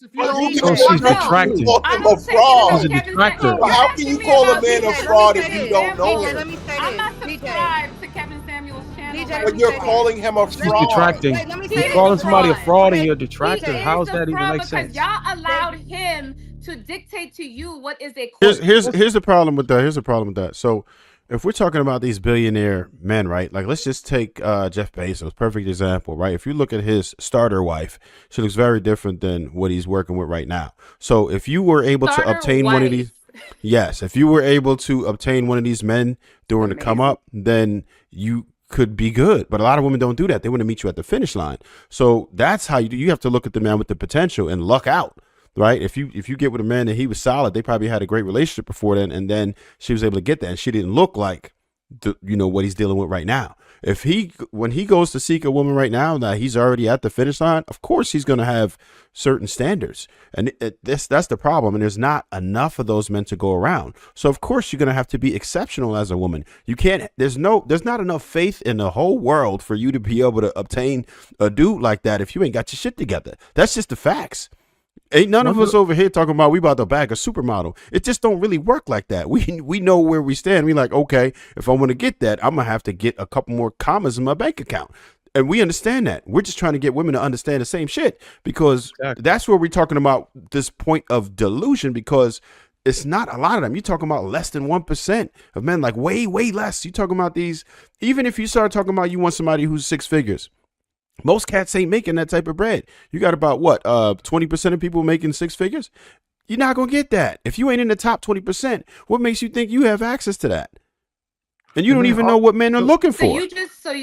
So she's detracting. Call him a fraud. She's a detractor. How can you call a man a fraud if you don't know him? Let me say this. I'm not subscribed to Kevin Samuel's channel. But you're calling him a She's fraud. detracting. You're calling somebody a fraud and you're a detractor. How's that even make sense? Y'all allowed him to dictate to you what is a here's the problem with that. Here's the problem with that. So if we're talking about these billionaire men, right? Like, let's just take Jeff Bezos, perfect example, right? If you look at his starter wife, she looks very different than what he's working with right now. So if you were able to obtain one of these, yes, if you were able to obtain one of these men during the come up, then you could be good. But a lot of women don't do that. They want to meet you at the finish line. So that's how you have to look at the man with the potential and luck out. Right. If you get with a man and he was solid, they probably had a great relationship before then. And then she was able to get that. And she didn't look like, what he's dealing with right now. When he goes to seek a woman right now, that he's already at the finish line, of course, he's going to have certain standards. And that's the problem. And there's not enough of those men to go around. So, of course, you're going to have to be exceptional as a woman. You can't there's not enough faith in the whole world for you to be able to obtain a dude like that if you ain't got your shit together. That's just the facts. Ain't none of us over here talking about we about to bag a supermodel. It just don't really work like that. We know where we stand. We like, okay, if I want to get that, I'm going to have to get a couple more commas in my bank account. And we understand that. We're just trying to get women to understand the same shit because that's where we're talking about this point of delusion because it's not a lot of them. You're talking about less than 1% of men, like way, way less. You're talking about these. Even if you start talking about you want somebody who's 6 figures. Most cats ain't making that type of bread. You got about 20% of people making 6 figures? You're not going to get that. If you ain't in the top 20%, what makes you think you have access to that? And you don't even know what men are looking for.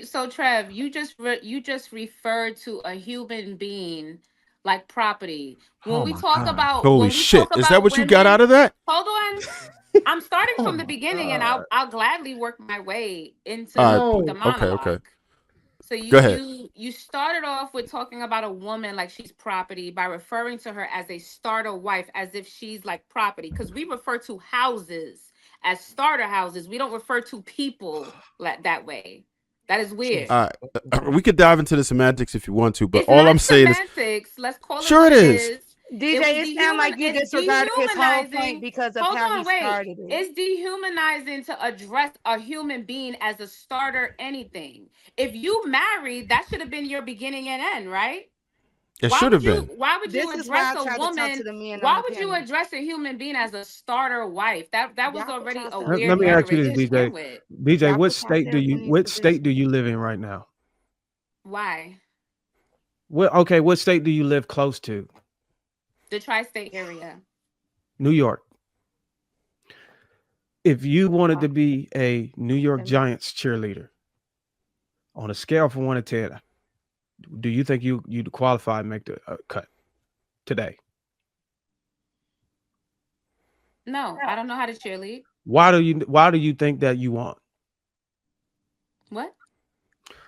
So Trev, you just referred to a human being like property. When we talk about holy shit, is that what you got out of that? Hold on. I'm starting from the beginning and I'll gladly work my way into the monologue. Okay. So you started off with talking about a woman like she's property by referring to her as a starter wife, as if she's like property. Because we refer to houses as starter houses. We don't refer to people that way. That is weird. All right. We could dive into the semantics if you want to, but it's all not I'm saying semantics. Let's call it sure it is. DJ, it sounds like you disregarded his whole point because of how he started it. It's dehumanizing to address a human being as a starter anything. If you married, that should have been your beginning and end, right? It should have been. Why would you address a woman? Why would you address a human being as a starter wife? That was already a weird. Let me ask you this, DJ. DJ, what state do you live in right now? Why? What state do you live close to? The tri-state area. New York. If you wanted to be a New York Giants cheerleader, on a scale from 1 to 10, do you think you'd qualify and make the cut today? No, I don't know how to cheerlead. Why do you think that you want? What?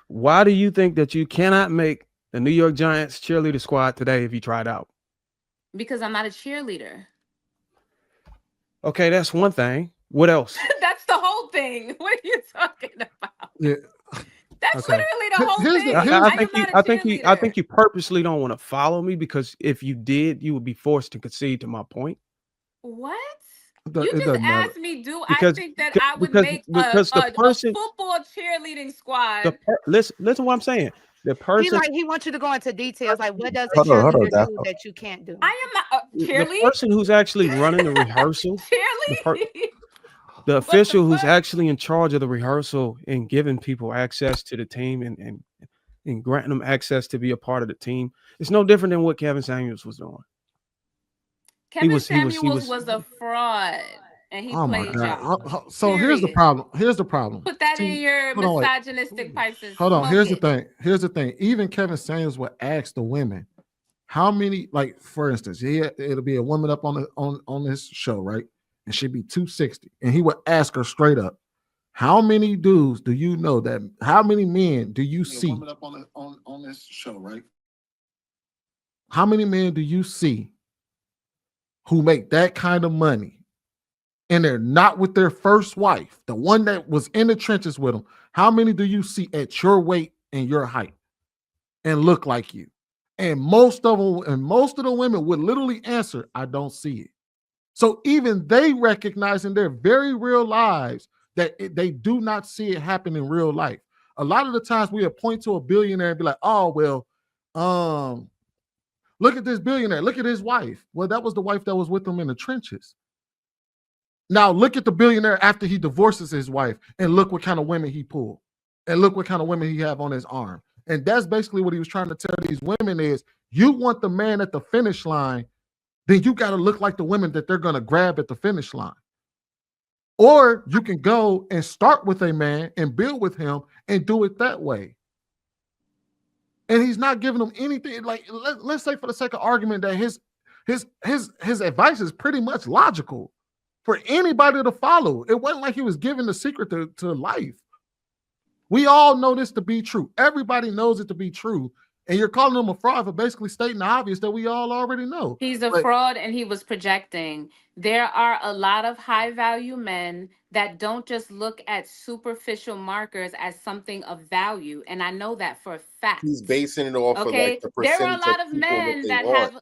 Why do you think that you cannot make the New York Giants cheerleader squad today if you tried out? Because I'm not a cheerleader. Okay, that's one thing. What else? That's the whole thing. What are you talking about? Yeah. That's literally the whole thing. I think you purposely don't want to follow me because if you did, you would be forced to concede to my point. What? You just asked me, I think that I would make a football cheerleading squad? Listen what I'm saying. The person he wants you to go into details. Like, what does a cheerleader do that you can't do? I am not a cheerleader. The person who's actually running the rehearsal, the official who's actually in charge of the rehearsal and giving people access to the team and granting them access to be a part of the team. It's no different than what Kevin Samuels was doing. Kevin Samuels was a fraud. And he played y'all. So here's the problem. Put that in your misogynistic pipes. Hold on. Here's the thing. Even Kevin Samuels would ask the women, how many, like, for instance, it'll be a woman up on this show, right? And she'd be 260. And he would ask her straight up, how many dudes do you know that, how many men do you see up on this show, right? How many men do you see who make that kind of money? And they're not with their first wife, the one that was in the trenches with them. How many do you see at your weight and your height and look like you? And most of the women would literally answer, I don't see it. So even they recognize in their very real lives that they do not see it happen in real life. A lot of the times we point to a billionaire and be like, oh, well, look at this billionaire. Look at his wife. Well, that was the wife that was with him in the trenches. Now look at the billionaire after he divorces his wife and look what kind of women he pulled. And look what kind of women he have on his arm. And that's basically what he was trying to tell these women is, you want the man at the finish line, then you got to look like the women that they're going to grab at the finish line. Or you can go and start with a man and build with him and do it that way. And he's not giving them anything. Like, let's say for the sake of argument that his advice is pretty much logical for anybody to follow. It wasn't like he was giving the secret to life. We all know this to be true. Everybody knows it to be true. And you're calling him a fraud for basically stating the obvious that we all already know. He's a fraud and he was projecting. There are a lot of high value men that don't just look at superficial markers as something of value. And I know that for a fact. He's basing it off of like the percentage. There are a lot of men that have,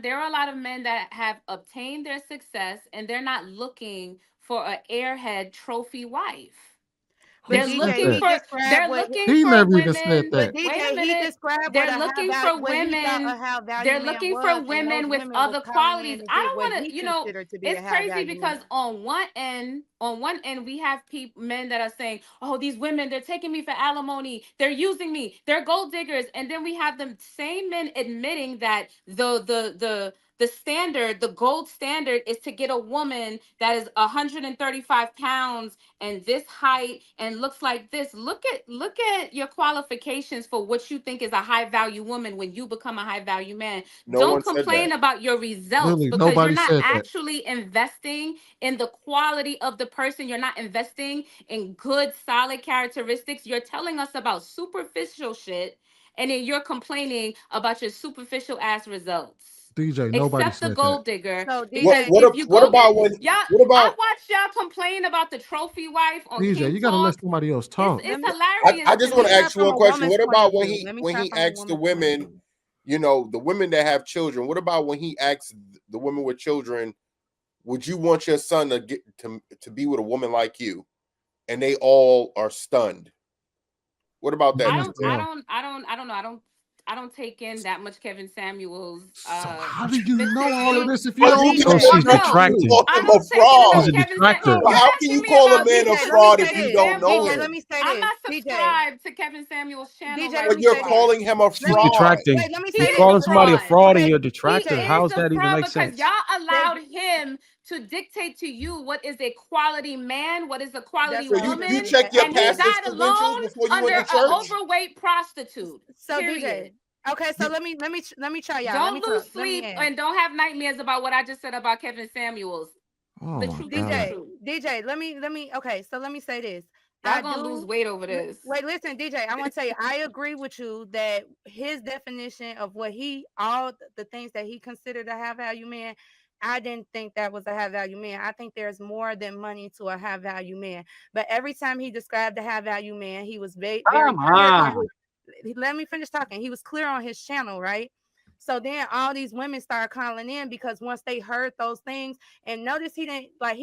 there are a lot of men that have obtained their success and they're not looking for an airhead trophy wife. They're looking for women. They're looking for women. They're looking for women with other qualities. I don't want to, it's crazy because on one end we have men that are saying, oh, these women, they're taking me for alimony, they're using me, they're gold diggers. And then we have the same men admitting that the standard, the gold standard, is to get a woman that is 135 pounds and this height and looks like this. Look at your qualifications for what you think is a high value woman when you become a high value man. Don't complain about your results because you're not actually investing in the quality of the person. You're not investing in good, solid characteristics. You're telling us about superficial shit, and then you're complaining about your superficial ass results. DJ, nobody except the gold digger. So, DJ, what about when y'all? I watched y'all complain about the trophy wife on DJ. King You gotta Talk. let somebody else talk. It's hilarious. I just want to ask you one question. What about when he asked the women, the women that have children? What about when he asked the women with children, would you want your son to get to be with a woman like you? And they all are stunned. What about that? I don't take in that much Kevin Samuels. So how do you know all of this if you don't? She's detracting. She's a detractor. How can you call a man a fraud if you don't know him? Let me say this. I'm not subscribed to Kevin Samuels' channel. But you're calling him a fraud. She's detracting. You're calling somebody a fraud and you're a detractor. How does that even make sense? Because y'all allowed him to dictate to you what is a quality man, what is a quality woman, you check your and he died alone under an overweight prostitute. So DJ, okay, so let me try y'all. Don't lose sleep and don't have nightmares about what I just said about Kevin Samuels. Oh the truth DJ, let me. Okay, so let me say this. I'm gonna lose weight over this. Wait, listen, DJ. I want to tell you, I agree with you that his definition of all the things that he considered a high value man. I didn't think that was a high value man. I think there's more than money to a high value man. But every time he described a high value man, he was very clear. Let me finish talking. He was clear on his channel, right? So then all these women started calling in because once they heard those things, and notice he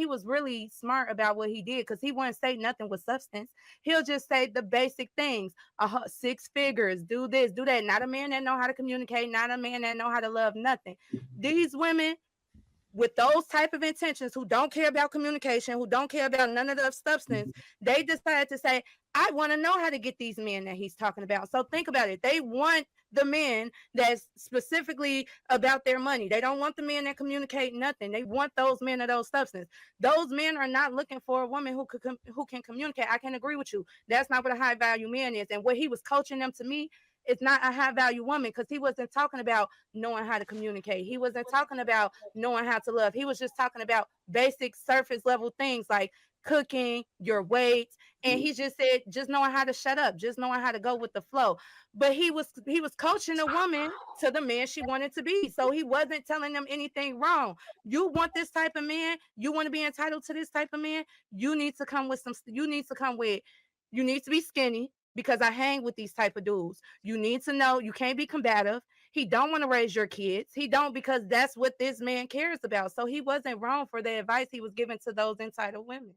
was really smart about what he did because he wouldn't say nothing with substance. He'll just say the basic things, 6 figures, do this, do that. Not a man that know how to communicate, not a man that know how to love, nothing. These women with those type of intentions who don't care about communication, who don't care about none of the substance, they decided to say, I want to know how to get these men that he's talking about. So think about it. They want the men that's specifically about their money. They don't want the men that communicate nothing. They want those men of those substance. Those men are not looking for a woman who can communicate. I can agree with you. That's not what a high value man is. And what he was coaching them to me, it's not a high value woman because he wasn't talking about knowing how to communicate. He wasn't talking about knowing how to love. He was just talking about basic surface level things like cooking, your weight. And he just said, just knowing how to shut up, just knowing how to go with the flow. But he was coaching a woman to the man she wanted to be. So he wasn't telling them anything wrong. You want this type of man, you want to be entitled to this type of man, you need to be skinny. because I hang with these type of dudes. You need to know you can't be combative. He don't want to raise your kids. He don't, because that's what this man cares about. So he wasn't wrong for the advice he was giving to those entitled women.